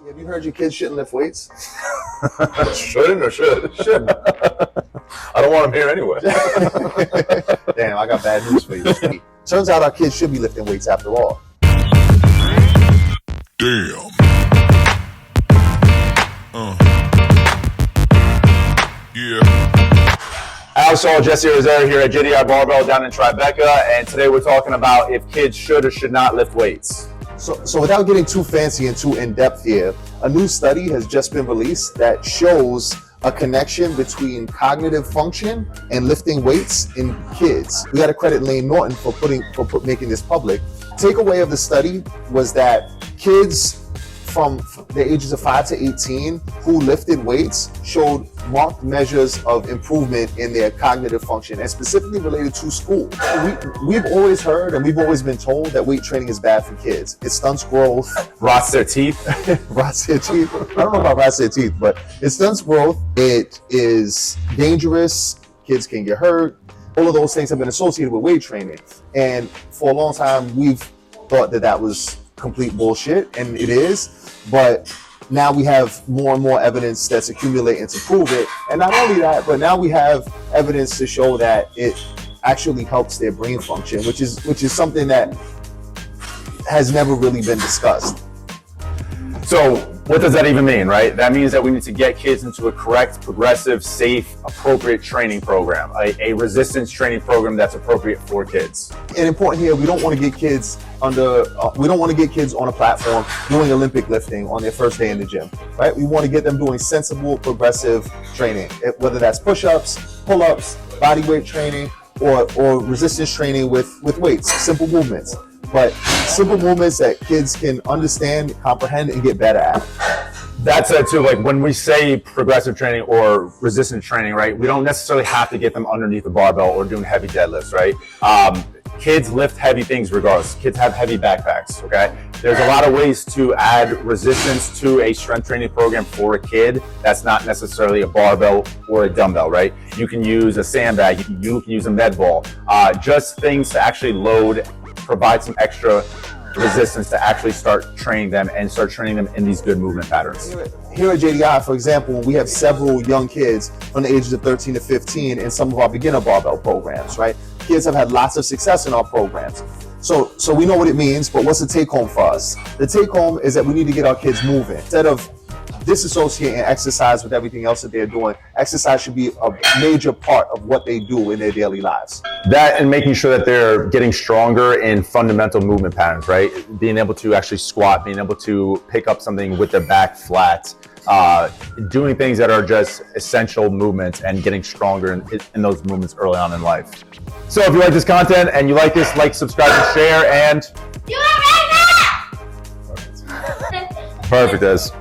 Have you heard your kids shouldn't lift weights? Shouldn't or should? Shouldn't. I don't want them here anyway. Damn, I got bad news for you. Turns out our kids should be lifting weights after all. Damn. Yeah. Alex Jesse Rosero here at JDI Barbell down in Tribeca, and today we're talking about if kids should or should not lift weights. So without getting too fancy and too in-depth here, a new study has just been released that shows a connection between cognitive function and lifting weights in kids. We got to credit Layne Norton for making this public. Takeaway of the study was that kids from the ages of 5 to 18 who lifted weights showed marked measures of improvement in their cognitive function, and specifically related to school. We've always heard and we've always been told that weight training is bad for kids. It stunts growth. Rots their teeth. Rots their teeth. I don't know about rots their teeth, but it stunts growth. It is dangerous. Kids can get hurt. All of those things have been associated with weight training. And for a long time, we've thought that that was complete bullshit, and it is. But now we have more and more evidence that's accumulating to prove it. And not only that, but now we have evidence to show that it actually helps their brain function, which is something that has never really been discussed. So what does that even mean, right? That means that we need to get kids into a correct, progressive, safe, appropriate training program, a resistance training program that's appropriate for kids. And important here, we don't want to get kids on a platform doing Olympic lifting on their first day in the gym, right? We want to get them doing sensible, progressive training, whether that's push-ups, pull-ups, body weight training, or resistance training with weights, simple movements. But simple movements that kids can understand, comprehend, and get better at. That's it too. Like when we say progressive training or resistance training, right? We don't necessarily have to get them underneath the barbell or doing heavy deadlifts, right? Kids lift heavy things regardless. Kids have heavy backpacks, okay? There's a lot of ways to add resistance to a strength training program for a kid. That's not necessarily a barbell or a dumbbell, right? You can use a sandbag, you can use a med ball, just things to actually load, provide some extra resistance to actually start training them and start training them in these good movement patterns. Here at JDI, for example, we have several young kids from the ages of 13 to 15 in some of our beginner barbell programs, right? Kids have had lots of success in our programs. So we know what it means, but what's the take home for us? The take home is that we need to get our kids moving. Instead of disassociating exercise with everything else that they're doing, exercise should be a major part of what they do in their daily lives. That and making sure that they're getting stronger in fundamental movement patterns, right? Being able to actually squat, being able to pick up something with their back flat, doing things that are just essential movements and getting stronger in those movements early on in life. So if you like this content and you like this, like, subscribe, and share, and... Do it right now! Perfect, Ez.